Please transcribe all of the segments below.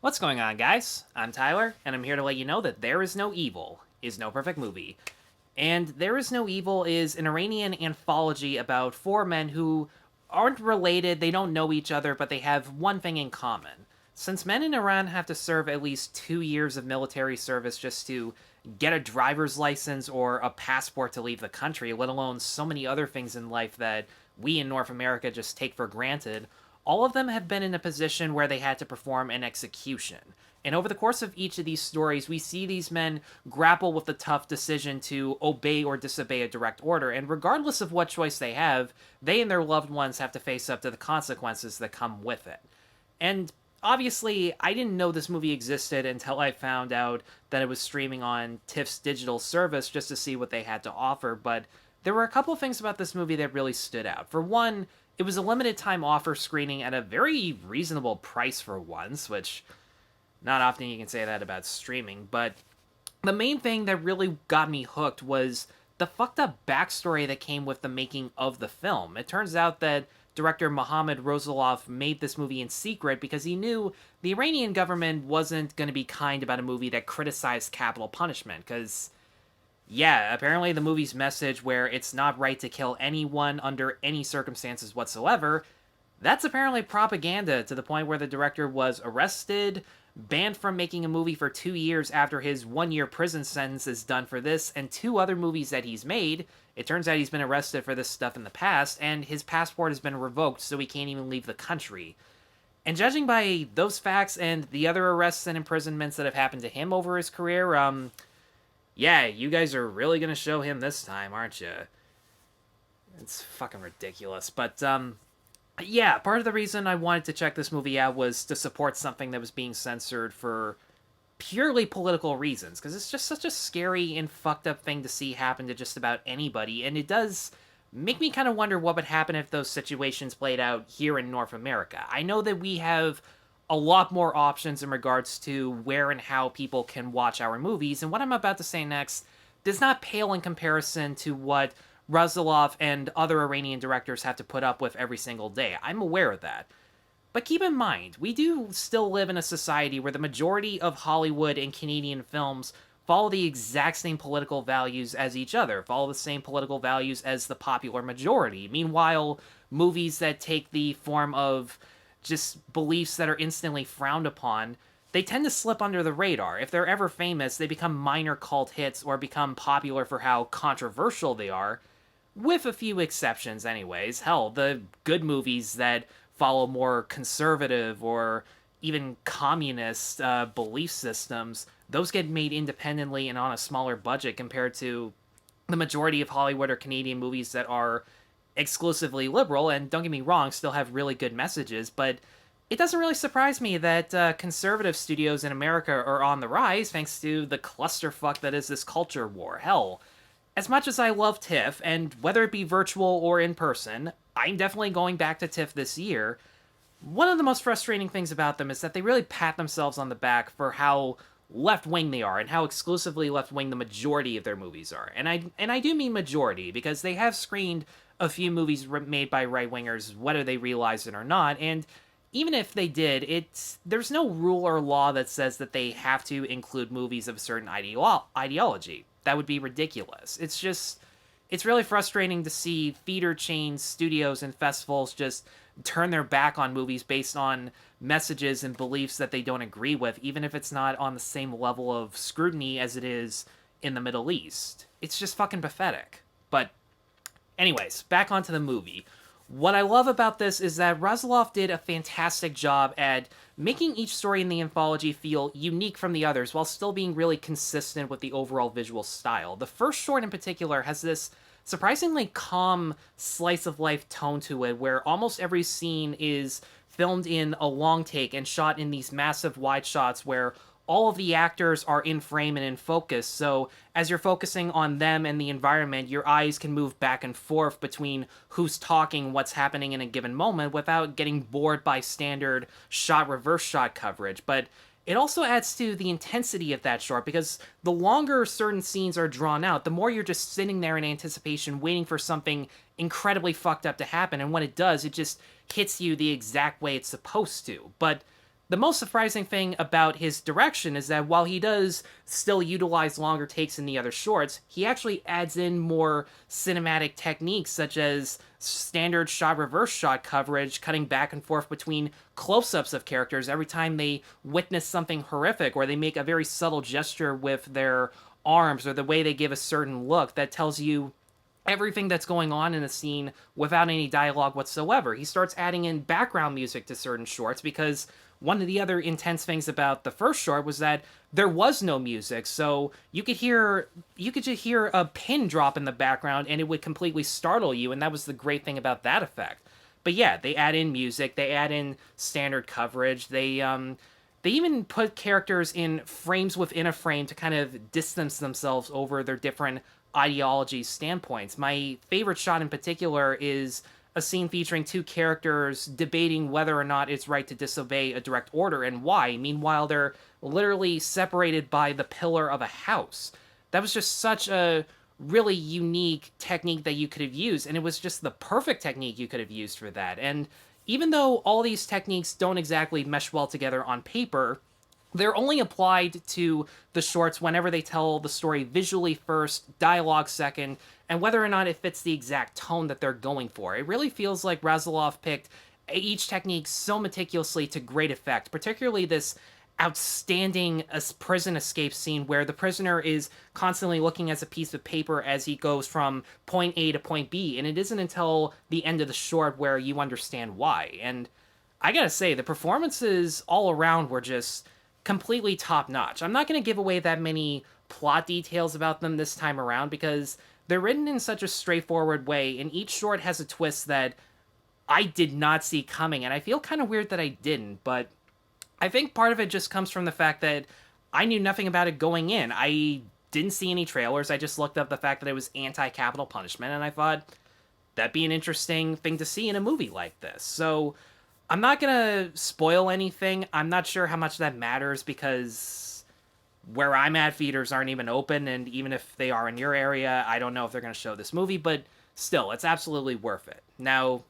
What's going on, guys? I'm Tyler, and I'm here to let you know that There Is No Evil is No Perfect Movie. And There Is No Evil is an Iranian anthology about four men who aren't related, they don't know each other, but they have one thing in common. Since men in Iran have to serve at least 2 years of military service just to get a driver's license or a passport to leave the country, let alone so many other things in life that we in North America just take for granted, all of them have been in a position where they had to perform an execution. And over the course of each of these stories, we see these men grapple with the tough decision to obey or disobey a direct order. And regardless of what choice they have, they and their loved ones have to face up to the consequences that come with it. And obviously, I didn't know this movie existed until I found out that it was streaming on TIFF's digital service just to see what they had to offer. But there were a couple of things about this movie that really stood out. For one, it was a limited time offer screening at a very reasonable price for once, which not often you can say that about streaming, but the main thing that really got me hooked was the fucked up backstory that came with the making of the film. It turns out that director Mohammad Rasoulof made this movie in secret because he knew the Iranian government wasn't going to be kind about a movie that criticized capital punishment, because yeah, apparently the movie's message where it's not right to kill anyone under any circumstances whatsoever, that's apparently propaganda to the point where the director was arrested, banned from making a movie for 2 years after his 1 year prison sentence is done for this, and two other movies that he's made. It turns out he's been arrested for this stuff in the past, and his passport has been revoked, so he can't even leave the country. And judging by those facts and the other arrests and imprisonments that have happened to him over his career, yeah, you guys are really gonna show him this time, aren't you? It's fucking ridiculous. But, yeah, part of the reason I wanted to check this movie out was to support something that was being censored for purely political reasons, because it's just such a scary and fucked up thing to see happen to just about anybody, and it does make me kind of wonder what would happen if those situations played out here in North America. I know that we have a lot more options in regards to where and how people can watch our movies, and what I'm about to say next does not pale in comparison to what Rasoulof and other Iranian directors have to put up with every single day. I'm aware of that. But keep in mind, we do still live in a society where the majority of Hollywood and Canadian films follow the exact same political values as each other, follow the same political values as the popular majority. Meanwhile, movies that take the form of just beliefs that are instantly frowned upon, they tend to slip under the radar. If they're ever famous, they become minor cult hits or become popular for how controversial they are, with a few exceptions anyways. Hell, the good movies that follow more conservative or even communist belief systems, those get made independently and on a smaller budget compared to the majority of Hollywood or Canadian movies that are exclusively liberal, and don't get me wrong, still have really good messages, but it doesn't really surprise me that conservative studios in America are on the rise thanks to the clusterfuck that is this culture war. Hell, as much as I love TIFF, and whether it be virtual or in person, I'm definitely going back to TIFF this year. One of the most frustrating things about them is that they really pat themselves on the back for how left-wing they are and how exclusively left-wing the majority of their movies are. And I do mean majority, because they have screened a few movies made by right-wingers, whether they realize it or not, and even if they did, there's no rule or law that says that they have to include movies of a certain ideology. That would be ridiculous. It's really frustrating to see theater chains, studios, and festivals just turn their back on movies based on messages and beliefs that they don't agree with, even if it's not on the same level of scrutiny as it is in the Middle East. It's just fucking pathetic. But anyways, back onto the movie. What I love about this is that Rasoulof did a fantastic job at making each story in the anthology feel unique from the others while still being really consistent with the overall visual style. The first short in particular has this surprisingly calm slice-of-life tone to it, where almost every scene is filmed in a long take and shot in these massive wide shots where all of the actors are in frame and in focus, so as you're focusing on them and the environment, your eyes can move back and forth between who's talking, what's happening in a given moment, without getting bored by standard shot reverse shot coverage. But it also adds to the intensity of that short, because the longer certain scenes are drawn out, the more you're just sitting there in anticipation, waiting for something incredibly fucked up to happen, and when it does, it just hits you the exact way it's supposed to. But the most surprising thing about his direction is that while he does still utilize longer takes in the other shorts, he actually adds in more cinematic techniques such as standard shot reverse shot coverage, cutting back and forth between close-ups of characters every time they witness something horrific, or they make a very subtle gesture with their arms, or the way they give a certain look that tells you everything that's going on in a scene without any dialogue whatsoever. He starts adding in background music to certain shorts because one of the other intense things about the first short was that there was no music, so you could just hear a pin drop in the background and it would completely startle you, and that was the great thing about that effect. But yeah, they add in music, they add in standard coverage, they even put characters in frames within a frame to kind of distance themselves over their different ideology standpoints. My favorite shot in particular is a scene featuring two characters debating whether or not it's right to disobey a direct order and why. Meanwhile, they're literally separated by the pillar of a house. That was just such a really unique technique that you could have used, and it was just the perfect technique you could have used for that. And even though all these techniques don't exactly mesh well together on paper, they're only applied to the shorts whenever they tell the story visually first, dialogue second, and whether or not it fits the exact tone that they're going for. It really feels like Rasoulof picked each technique so meticulously to great effect, particularly this outstanding prison escape scene where the prisoner is constantly looking at a piece of paper as he goes from point A to point B, and it isn't until the end of the short where you understand why. And I gotta say, the performances all around were just completely top-notch. I'm not going to give away that many plot details about them this time around because they're written in such a straightforward way, and each short has a twist that I did not see coming, and I feel kind of weird that I didn't, but I think part of it just comes from the fact that I knew nothing about it going in. I didn't see any trailers, I just looked up the fact that it was anti-capital punishment, and I thought that'd be an interesting thing to see in a movie like this. So I'm not gonna spoil anything. I'm not sure how much that matters because where I'm at, theaters aren't even open, and even if they are in your area, I don't know if they're gonna show this movie, but still, it's absolutely worth it. Now,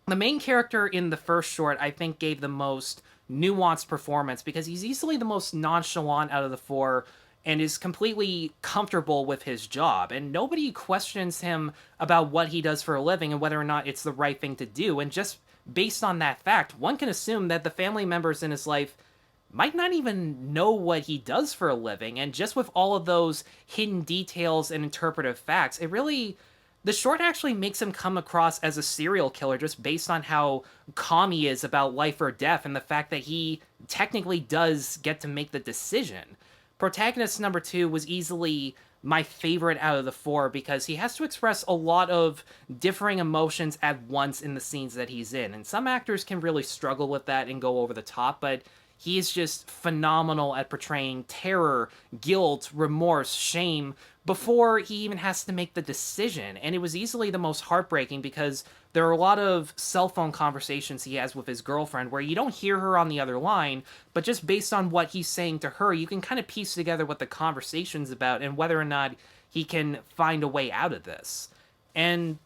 the main character in the first short, I think, gave the most nuanced performance because he's easily the most nonchalant out of the four and is completely comfortable with his job, and nobody questions him about what he does for a living and whether or not it's the right thing to do, and just based on that fact, one can assume that the family members in his life might not even know what he does for a living, and just with all of those hidden details and interpretive facts, the short actually makes him come across as a serial killer just based on how calm he is about life or death and the fact that he technically does get to make the decision. Protagonist number 2 was easily my favorite out of the four because he has to express a lot of differing emotions at once in the scenes that he's in. And some actors can really struggle with that and go over the top, but he is just phenomenal at portraying terror, guilt, remorse, shame before he even has to make the decision. And it was easily the most heartbreaking because there are a lot of cell phone conversations he has with his girlfriend where you don't hear her on the other line, but just based on what he's saying to her, you can kind of piece together what the conversation's about and whether or not he can find a way out of this. And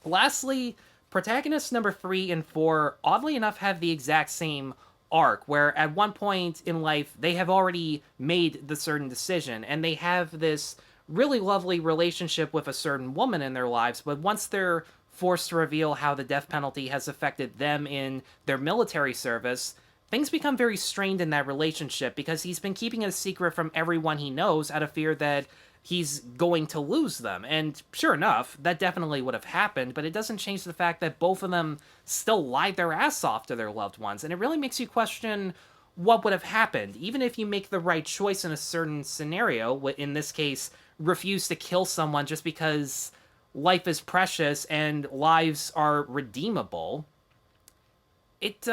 lastly, protagonists number 3 and 4, oddly enough, have the exact same arc, where at one point in life, they have already made the certain decision, and they have this really lovely relationship with a certain woman in their lives, but once they're forced to reveal how the death penalty has affected them in their military service, things become very strained in that relationship because he's been keeping it a secret from everyone he knows out of fear that he's going to lose them. And sure enough, that definitely would have happened, but it doesn't change the fact that both of them still lied their ass off to their loved ones, and it really makes you question what would have happened, even if you make the right choice in a certain scenario, in this case, refuse to kill someone just because life is precious and lives are redeemable. It's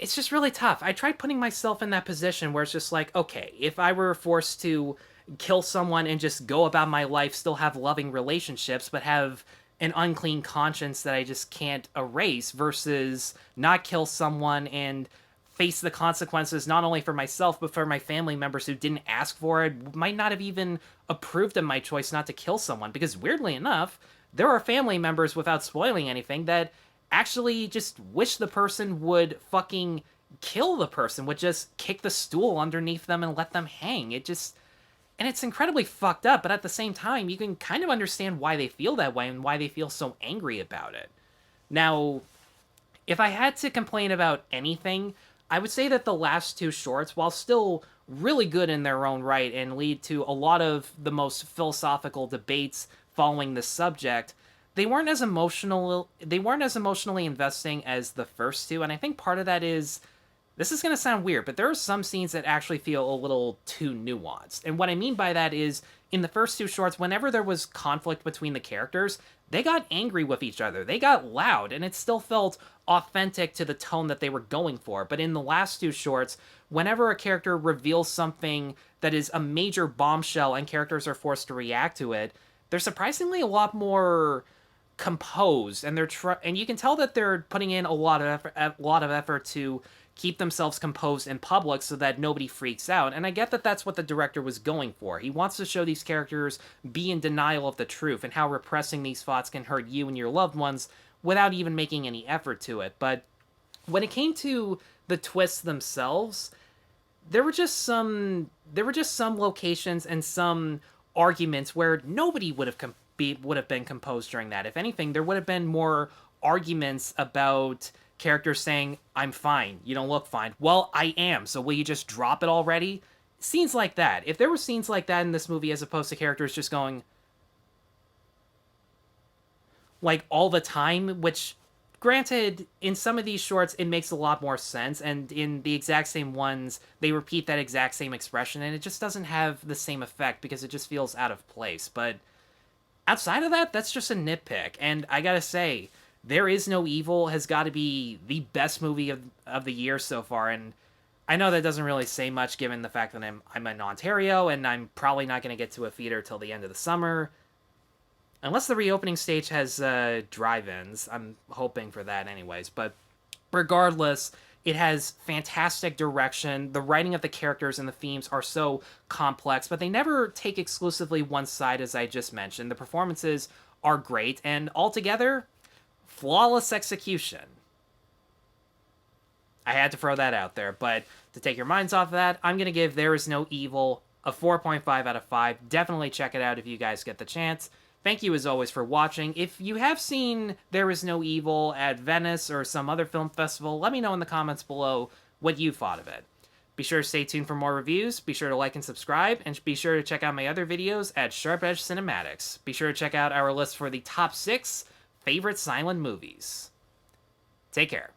just really tough. I tried putting myself in that position where it's just like, okay, if I were forced to kill someone and just go about my life, still have loving relationships, but have an unclean conscience that I just can't erase, versus not kill someone and face the consequences not only for myself but for my family members who didn't ask for it, might not have even approved of my choice not to kill someone, because weirdly enough, there are family members, without spoiling anything, that actually just wish the person would fucking kill the person, would just kick the stool underneath them and let them hang. And it's incredibly fucked up, but at the same time, you can kind of understand why they feel that way and why they feel so angry about it. Now, if I had to complain about anything, I would say that the last two shorts, while still really good in their own right and lead to a lot of the most philosophical debates following the subject, they weren't as emotionally investing as the first two, and I think part of that is, this is going to sound weird, but there are some scenes that actually feel a little too nuanced. And what I mean by that is, in the first two shorts, whenever there was conflict between the characters, they got angry with each other. They got loud, and it still felt authentic to the tone that they were going for. But in the last two shorts, whenever a character reveals something that is a major bombshell and characters are forced to react to it, they're surprisingly a lot more composed, and and you can tell that they're putting in a lot of effort to keep themselves composed in public so that nobody freaks out. And I get that that's what the director was going for. He wants to show these characters be in denial of the truth and how repressing these thoughts can hurt you and your loved ones without even making any effort to it. But when it came to the twists themselves, there were just some locations and some arguments where nobody would have been composed during that. If anything, there would have been more arguments about characters saying, "I'm fine, you don't look fine." Well, I am, so will you just drop it already? Scenes like that. If there were scenes like that in this movie as opposed to characters just going, like, all the time, which, granted, in some of these shorts, it makes a lot more sense, and in the exact same ones, they repeat that exact same expression, and it just doesn't have the same effect because it just feels out of place. But outside of that, that's just a nitpick, and I gotta say, There Is No Evil has got to be the best movie of the year so far, and I know that doesn't really say much given the fact that I'm in Ontario, and I'm probably not going to get to a theater till the end of the summer. Unless the reopening stage has drive-ins. I'm hoping for that anyways, but regardless, it has fantastic direction. The writing of the characters and the themes are so complex, but they never take exclusively one side, as I just mentioned. The performances are great, and altogether, flawless execution. I had to throw that out there, but to take your minds off of that, I'm going to give There Is No Evil a 4.5 out of 5. Definitely check it out if you guys get the chance. Thank you as always for watching. If you have seen There Is No Evil at Venice or some other film festival, let me know in the comments below what you thought of it. Be sure to stay tuned for more reviews, be sure to like and subscribe, and be sure to check out my other videos at Sharp Edge Cinematics. Be sure to check out our list for the top 6 favorite silent movies. Take care.